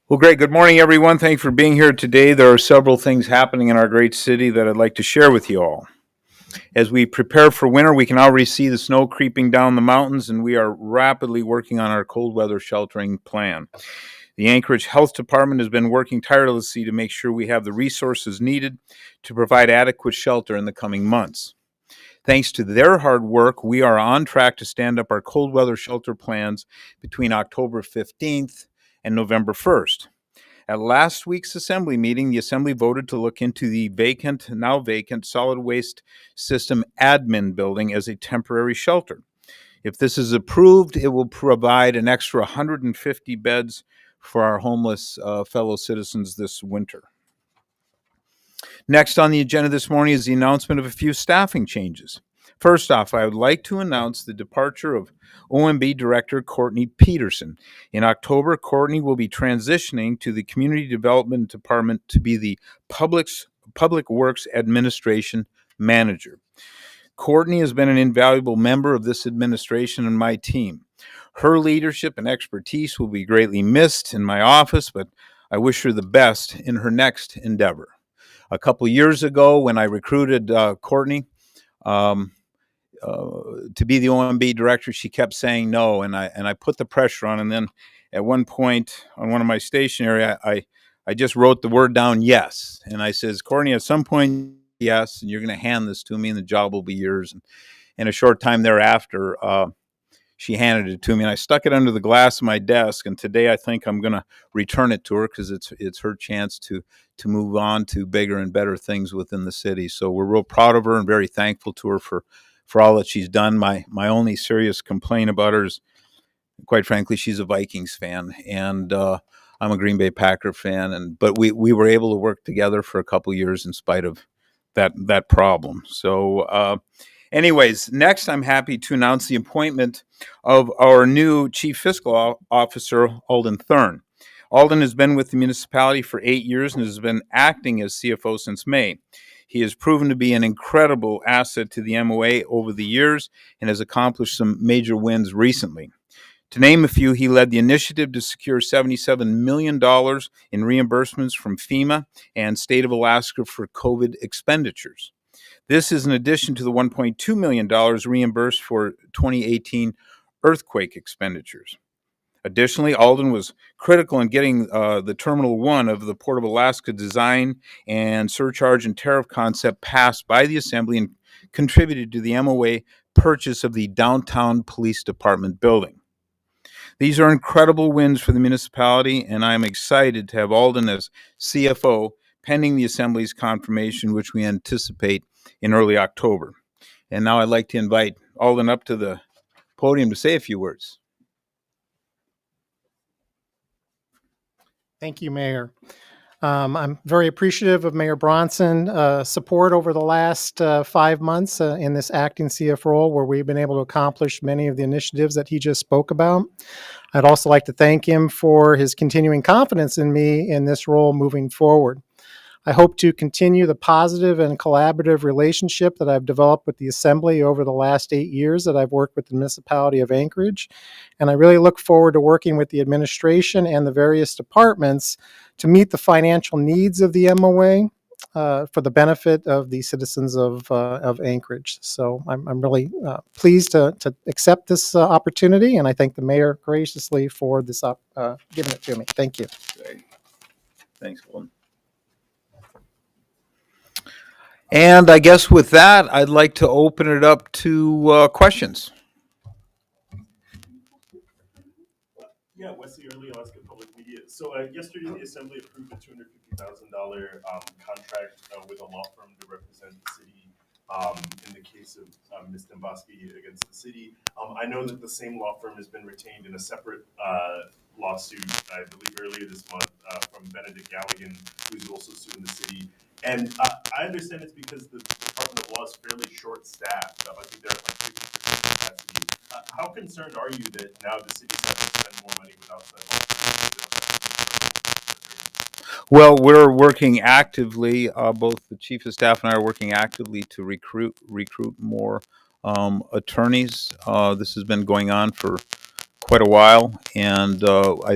Well, great. Good morning, everyone. Thanks for being here today. There are several things happening in our great city that I'd like to share with you all. As we prepare for winter, we can already see the snow creeping down the mountains, and we are rapidly working on our cold weather sheltering plan. The Anchorage Health Department has been working tirelessly to make sure we have the resources needed to provide adequate shelter in the coming months. Thanks to their hard work, we are on track to stand up our cold weather shelter plans between October 15th and November 1st. At last week's Assembly meeting, the Assembly voted to look into the now vacant, solid waste system admin building as a temporary shelter. If this is approved, it will provide an extra 150 beds for our homeless fellow citizens this winter. Next on the agenda this morning is the announcement of a few staffing changes. First off, I would like to announce the departure of OMB Director Courtney Peterson. In October, Courtney will be transitioning to the Community Development Department to be the Public Works Administration Manager. Courtney has been an invaluable member of this administration and my team. Her leadership and expertise will be greatly missed in my office, but I wish her the best in her next endeavor. A couple years ago, when I recruited Courtney to be the OMB director, she kept saying no, and I put the pressure on. And then at one point on one of my stationery, I just wrote the word down, yes. And I says, Courtney, at some point, yes, and you're going to hand this to me, and the job will be yours. And a short time thereafter, she handed it to me, and I stuck it under the glass of my desk. And today, I think I'm going to return it to her because it's her chance to move on to bigger and better things within the city. So we're real proud of her and very thankful to her for all that she's done. My only serious complaint about her is, quite frankly, she's a Vikings fan, and I'm a Green Bay Packer fan. But we were able to work together for a couple years in spite of that problem. So. Anyways, next I'm happy to announce the appointment of our new Chief Fiscal Officer, Alden Thurn. Alden has been with the municipality for 8 years and has been acting as CFO since May. He has proven to be an incredible asset to the MOA over the years and has accomplished some major wins recently. To name a few, he led the initiative to secure $77 million in reimbursements from FEMA and State of Alaska for COVID expenditures. This is in addition to the $1.2 million reimbursed for 2018 earthquake expenditures. Additionally, Alden was critical in getting the Terminal 1 of the Port of Alaska design and surcharge and tariff concept passed by the Assembly and contributed to the MOA purchase of the Downtown Police Department building. These are incredible wins for the municipality, and I am excited to have Alden as CFO pending the Assembly's confirmation, which we anticipate in early October. And now I'd like to invite Alden up to the podium to say a few words. Thank you, Mayor. I'm very appreciative of Mayor Bronson's support over the last 5 months in this acting CF role, where we've been able to accomplish many of the initiatives that he just spoke about. I'd also like to thank him for his continuing confidence in me in this role moving forward. I hope to continue the positive and collaborative relationship that I've developed with the Assembly over the last 8 years that I've worked with the municipality of Anchorage. And I really look forward to working with the administration and the various departments to meet the financial needs of the MOA for the benefit of the citizens of Anchorage. So I'm really pleased to accept this opportunity, and I thank the mayor graciously for this giving it to me. Thank you. Great. Thanks, Alden. And I guess with that, I'd like to open it up to questions. Yeah, Wesley Early, Alaska Public Media. So yesterday, the Assembly approved a $250,000 contract with a law firm to represent the city in the case of Ms. Demboski against the city. I know that the same law firm has been retained in a separate lawsuit, I believe earlier this month, from Benedict Galligan, who's also suing the city. And I understand it's because the Department of Law is fairly short-staffed. I think they're at like 50% capacity. How concerned are you that now the city's going to spend more money with outside law? Well, we're working actively. Both the chief of staff and I are working actively to recruit more attorneys. This has been going on for quite a while, and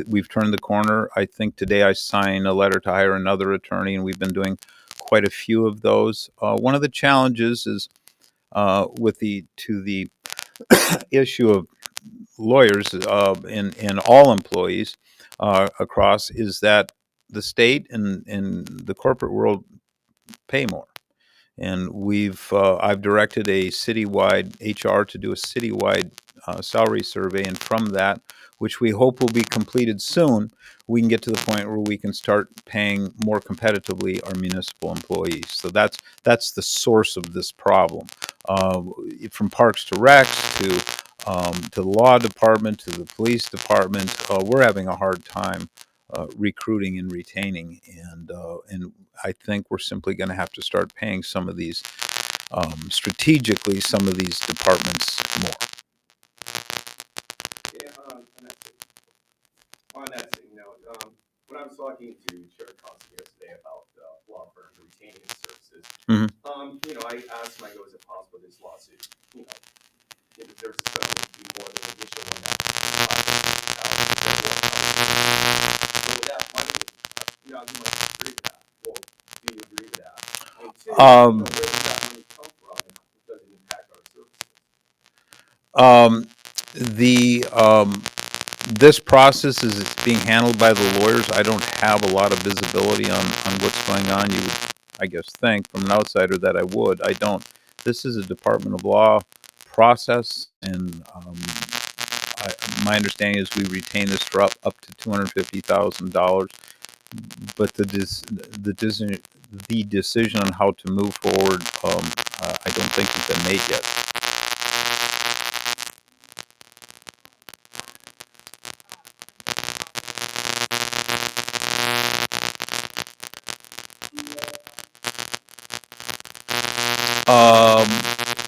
we've turned the corner. I think today I signed a letter to hire another attorney, and we've been doing quite a few of those. One of the challenges is with the issue of lawyers and all employees across is that the state and the corporate world pay more. And I've directed a citywide HR to do a citywide salary survey, and from that, which we hope will be completed soon, we can get to the point where we can start paying more competitively our municipal employees. So that's the source of this problem. From parks to recs to the law department to the police department, we're having a hard time recruiting and retaining, and I think we're simply going to have to start paying some of these strategically, some of these departments more. Yeah, on that same note, when I was talking to Sheriff Constable yesterday about law firms retaining services, Mhm. I asked him, I go, is it possible this lawsuit, if there's a settlement, to be more than the initial one that so with that money, you might agree with that. Well, do you agree with that? And two, where does that money come from and does it impact our services? This process is it's being handled by the lawyers. I don't have a lot of visibility on what's going on. You would, I guess, think from an outsider that I would. I don't. This is a Department of Law process, and my understanding is we retain this for up to $250,000. But the decision on how to move forward, I don't think has been made yet.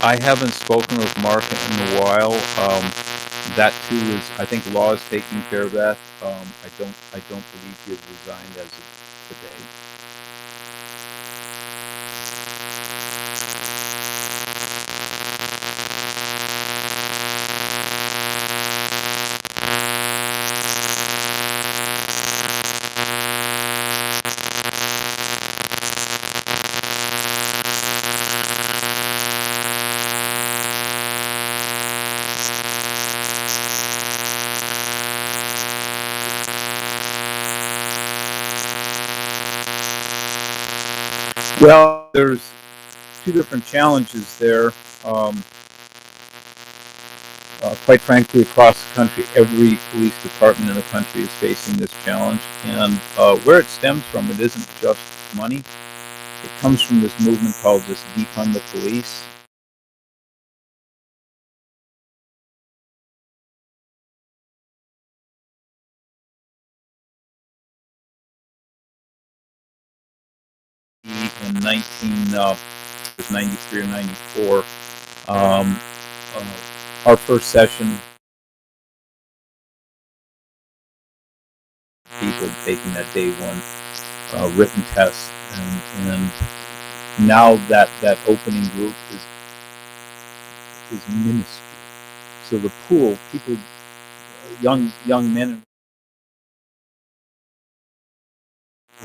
I haven't spoken with Mark in a while. That too is, I think, law is taking care of that. I don't believe he has resigned as of today. Well, there's two different challenges there. Quite frankly, across the country, every police department in the country is facing this challenge. And where it stems from, it isn't just money. It comes from this movement called just defund the police. In 1993 or 94, our first session, people taking that day one written test, and now that opening group is minuscule. So the pool, people, young men,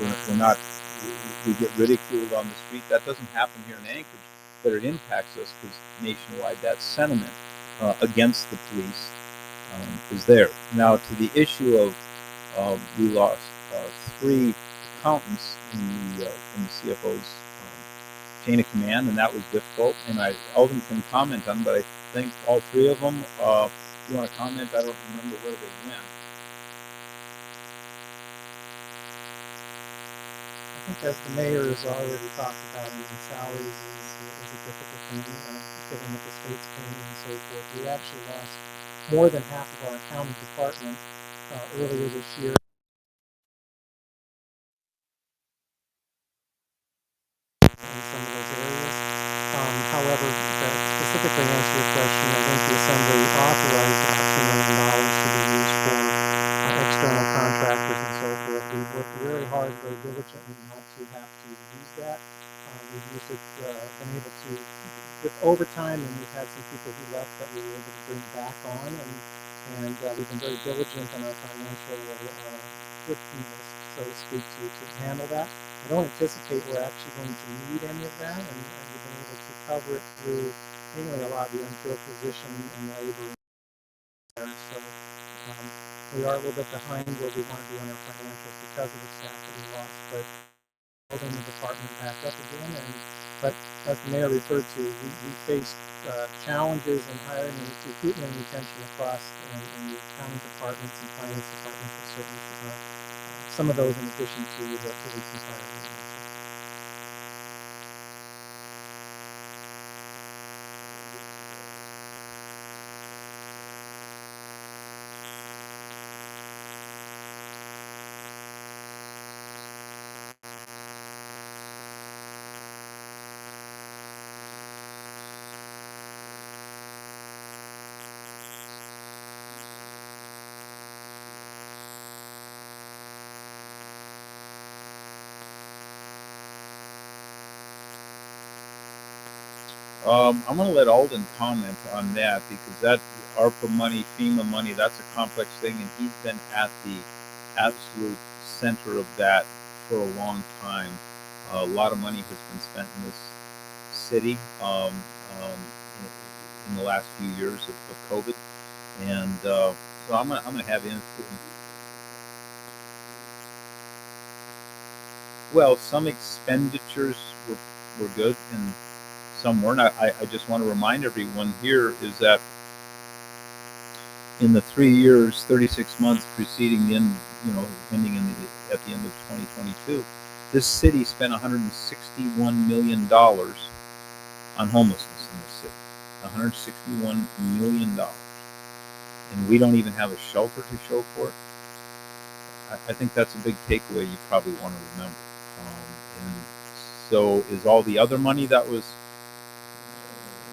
we're not. We get ridiculed on the street. That doesn't happen here in Anchorage, but it impacts us because nationwide that sentiment against the police is there. Now to the issue of we lost 3 accountants in the CFO's chain of command, and that was difficult. And Alden can comment on, but I think all 3 of them. If you want to comment, I don't remember where they went. I think as the mayor has already talked about, salaries is a difficult thing, given what the state's paying and so forth. We actually lost more than half of our accounting department earlier this year. In some of those areas. However, to specifically answer your question, I think the Assembly authorized about $2 million to be used for external contractors and so forth. We've worked very hard, very diligently not to have to use that. We've used it, been able to, with overtime, and we've had some people who left that we were able to bring back on and and we've been very diligent in our financial thriftiness, so to speak, to handle that. I don't anticipate we're actually going to need any of that, and we've been able to cover it through mainly a lot of the unfilled position and labor there. So we are a little bit behind where we want to be on our financials because of the staff that we lost, but building the department back up again. But as the mayor referred to, we faced challenges in hiring and recruitment and retention across in the accounting departments and finance departments are certainly some of those in addition to the recent hiring. I'm going to let Alden comment on that because that ARPA money, FEMA money, that's a complex thing, and he's been at the absolute center of that for a long time. A lot of money has been spent in this city in the last few years of COVID, and so I'm going to have him. Well, some expenditures were good and some weren't. I just want to remind everyone here is that in the 3 years, 36 months preceding the end, ending at the end of 2022, this city spent $161 million on homelessness in this city. $161 million. And we don't even have a shelter to show for it. I think that's a big takeaway you probably want to remember. And so is all the other money that was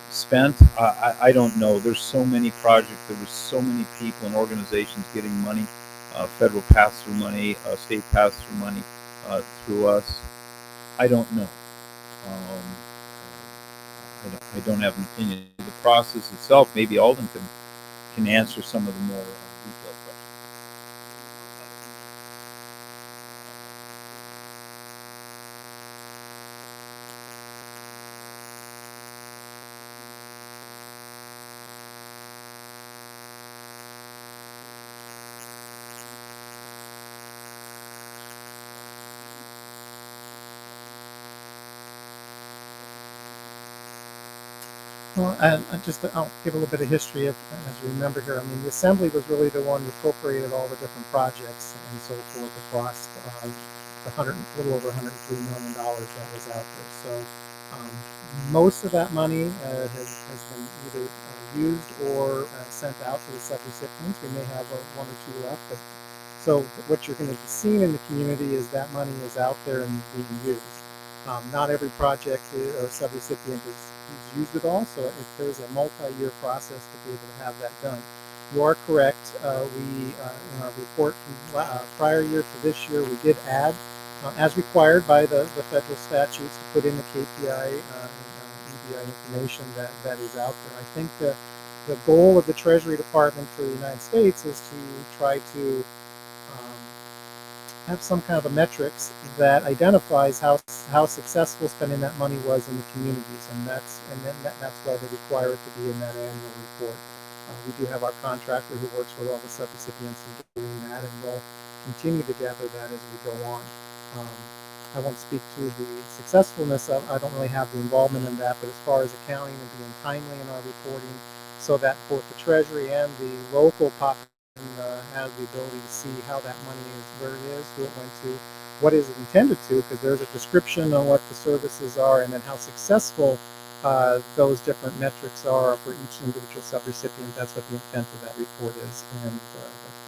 spent? I don't know. There's so many projects. There was so many people and organizations getting money, federal pass-through money, state pass-through money through us. I don't know. I don't have an opinion. The process itself, maybe Alden can answer some of the more detailed questions. Well, I'll give a little bit of history as you remember here. I mean, the assembly was really the one who appropriated all the different projects and so forth across a little over $103 million that was out there. So most of that money has been either used or sent out to the sub-recipients. We may have one or two left, but so what you're going to be seeing in the community is that money is out there and being used. Not every project or subrecipient is used it all, so there's a multi-year process to be able to have that done. You are correct. In our report from prior year to this year, we did add, as required by the federal statutes, to put in the KPI EBI information that is out there. I think the goal of the Treasury Department for the United States is to try to have some kind of a metrics that identifies how successful spending that money was in the communities, and that's why they require it to be in that annual report. We do have our contractor who works with all the subrecipients in doing that, and we'll continue to gather that as we go on. I won't speak to the successfulness of. I don't really have the involvement in that, but as far as accounting and being timely in our reporting, so that both the Treasury and the local population has the ability to see how that money is, where it is, who it went to, what is it intended to, because there's a description on what the services are, and then how successful those different metrics are for each individual subrecipient. That's what the intent of that report is, and that's